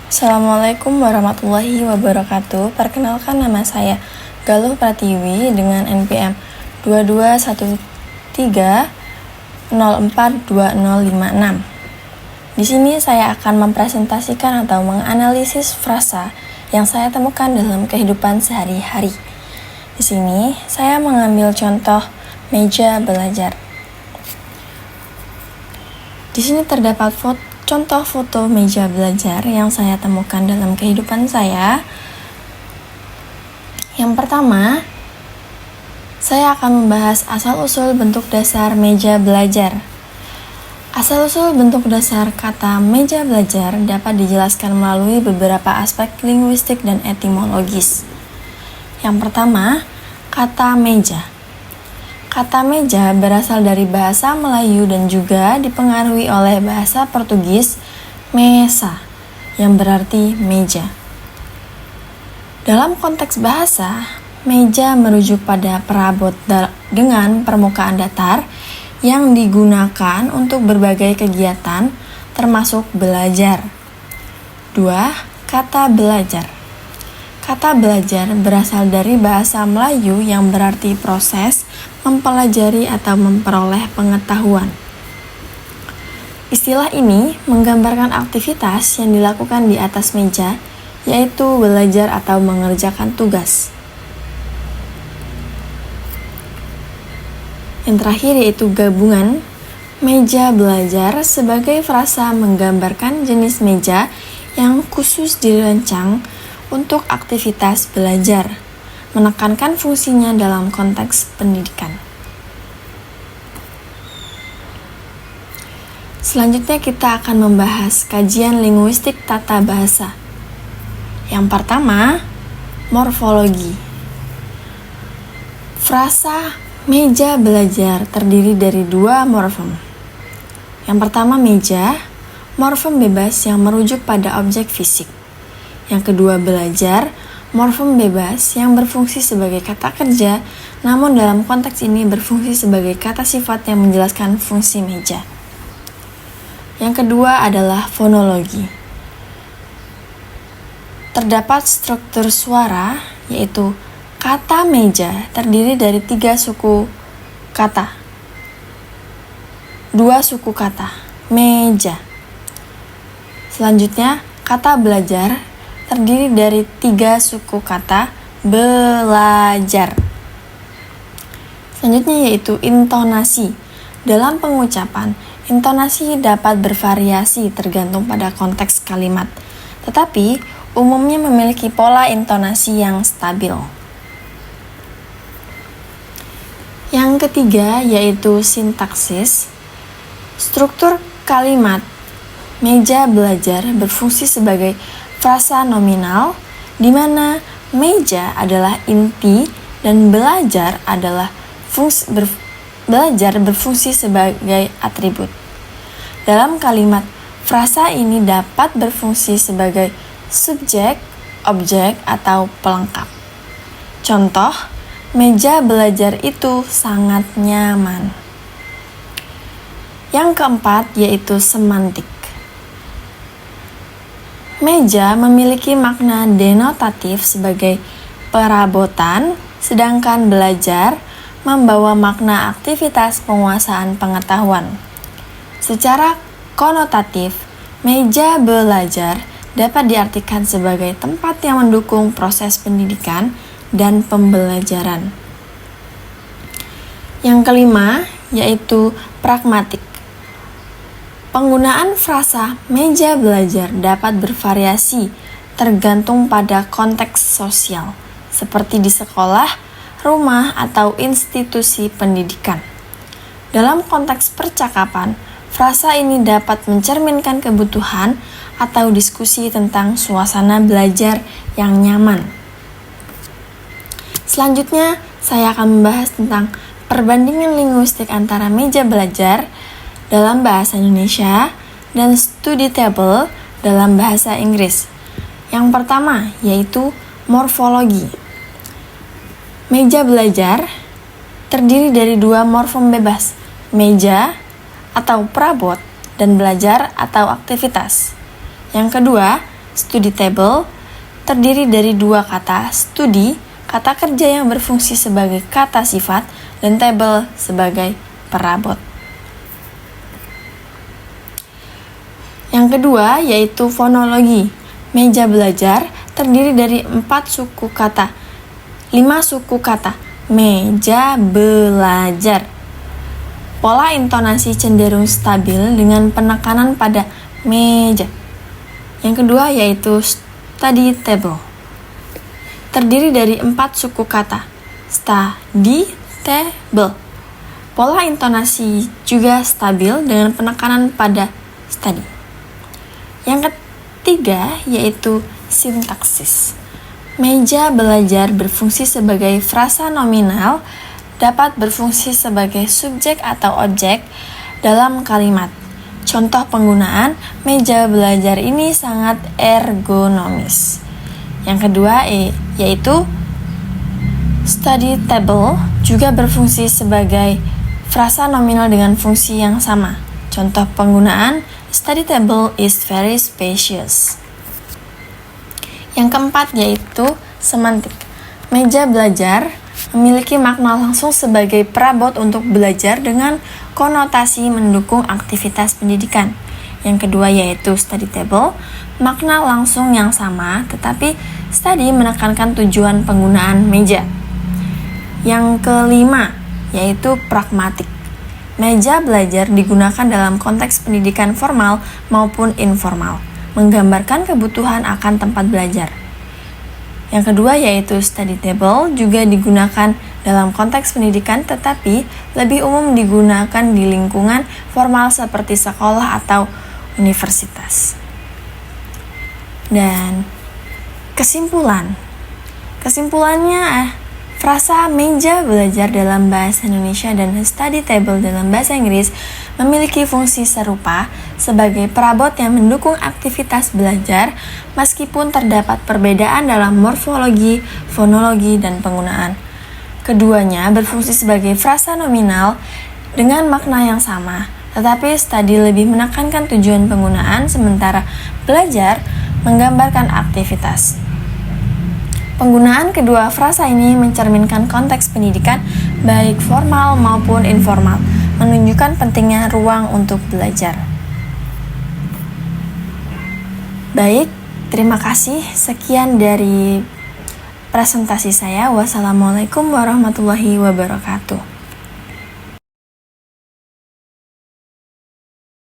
Assalamualaikum warahmatullahi wabarakatuh. Perkenalkan, nama saya Galuh Pratiwi dengan NPM 2213042056. Di sini saya akan mempresentasikan atau menganalisis frasa yang saya temukan dalam kehidupan sehari-hari. Di sini saya mengambil contoh meja belajar. Di sini terdapat contoh foto meja belajar yang saya temukan dalam kehidupan saya. Yang pertama, saya akan membahas asal-usul bentuk dasar meja belajar. Asal-usul bentuk dasar kata meja belajar dapat dijelaskan melalui beberapa aspek linguistik dan etimologis. Yang pertama, kata meja. Kata meja berasal dari bahasa Melayu dan juga dipengaruhi oleh bahasa Portugis mesa, yang berarti meja. Dalam konteks bahasa, meja merujuk pada perabot dengan permukaan datar yang digunakan untuk berbagai kegiatan, termasuk belajar. 2. Kata belajar. Kata belajar berasal dari bahasa Melayu yang berarti proses, mempelajari atau memperoleh pengetahuan. Istilah ini menggambarkan aktivitas yang dilakukan di atas meja, yaitu belajar atau mengerjakan tugas. Yang terakhir yaitu gabungan. Meja belajar sebagai frasa menggambarkan jenis meja yang khusus dirancang untuk aktivitas belajar, menekankan fungsinya dalam konteks pendidikan. Selanjutnya kita akan membahas kajian linguistik tata bahasa. Yang pertama, morfologi. Frasa meja belajar terdiri dari dua morfem. Yang pertama meja, morfem bebas yang merujuk pada objek fisik. Yang kedua belajar, morfem bebas yang berfungsi sebagai kata kerja, namun dalam konteks ini berfungsi sebagai kata sifat yang menjelaskan fungsi meja. Yang kedua adalah fonologi. Terdapat struktur suara, yaitu kata meja terdiri dari 3 suku kata. 2 suku kata, meja. Selanjutnya, kata belajar terdiri dari 3 suku kata, belajar. Selanjutnya yaitu intonasi. Dalam pengucapan, intonasi dapat bervariasi tergantung pada konteks kalimat, tetapi umumnya memiliki pola intonasi yang stabil. Yang ketiga yaitu sintaksis. Struktur kalimat meja belajar berfungsi sebagai frasa nominal, di mana meja adalah inti dan belajar berfungsi sebagai atribut. Dalam kalimat, frasa ini dapat berfungsi sebagai subjek, objek, atau pelengkap. Contoh, meja belajar itu sangat nyaman. Yang keempat yaitu semantik. Meja memiliki makna denotatif sebagai perabotan, sedangkan belajar membawa makna aktivitas penguasaan pengetahuan. Secara konotatif, meja belajar dapat diartikan sebagai tempat yang mendukung proses pendidikan dan pembelajaran. Yang kelima yaitu pragmatik. Penggunaan frasa meja belajar dapat bervariasi tergantung pada konteks sosial, seperti di sekolah, rumah, atau institusi pendidikan. Dalam konteks percakapan, frasa ini dapat mencerminkan kebutuhan atau diskusi tentang suasana belajar yang nyaman. Selanjutnya, saya akan membahas tentang perbandingan linguistik antara meja belajar dalam bahasa Indonesia dan study table dalam bahasa Inggris. Yang pertama yaitu morfologi. Meja belajar terdiri dari 2 morfem bebas, meja atau perabot dan belajar atau aktivitas. Yang kedua, Study table terdiri dari dua kata, study, kata kerja yang berfungsi sebagai kata sifat, dan table sebagai perabot. Yang kedua yaitu fonologi. Meja belajar terdiri dari 5 suku kata. Meja belajar. Pola intonasi cenderung stabil dengan penekanan pada meja. Yang kedua yaitu study table. Terdiri dari 4 suku kata. Study table. Pola intonasi juga stabil dengan penekanan pada study. Yang ketiga yaitu sintaksis. Meja belajar berfungsi sebagai frasa nominal, dapat berfungsi sebagai subjek atau objek dalam kalimat. Contoh penggunaan meja belajar ini sangat ergonomis. Yang kedua yaitu study table juga berfungsi sebagai frasa nominal dengan fungsi yang sama. Contoh penggunaan study table is very spacious. Yang keempat yaitu semantik. Meja belajar memiliki makna langsung sebagai perabot untuk belajar dengan konotasi mendukung aktivitas pendidikan. Yang kedua yaitu study table, makna langsung yang sama tetapi study menekankan tujuan penggunaan meja. Yang kelima yaitu pragmatik. Meja belajar digunakan dalam konteks pendidikan formal maupun informal, menggambarkan kebutuhan akan tempat belajar. Yang kedua yaitu study table juga digunakan dalam konteks pendidikan tetapi lebih umum digunakan di lingkungan formal seperti sekolah atau universitas. Dan kesimpulannya frasa meja belajar dalam bahasa Indonesia dan study table dalam bahasa Inggris memiliki fungsi serupa sebagai perabot yang mendukung aktivitas belajar meskipun terdapat perbedaan dalam morfologi, fonologi, dan penggunaan. Keduanya berfungsi sebagai frasa nominal dengan makna yang sama, tetapi study lebih menekankan tujuan penggunaan sementara belajar menggambarkan aktivitas. Penggunaan kedua frasa ini mencerminkan konteks pendidikan baik formal maupun informal, menunjukkan pentingnya ruang untuk belajar. Baik, terima kasih. Sekian dari presentasi saya. Wassalamualaikum warahmatullahi wabarakatuh.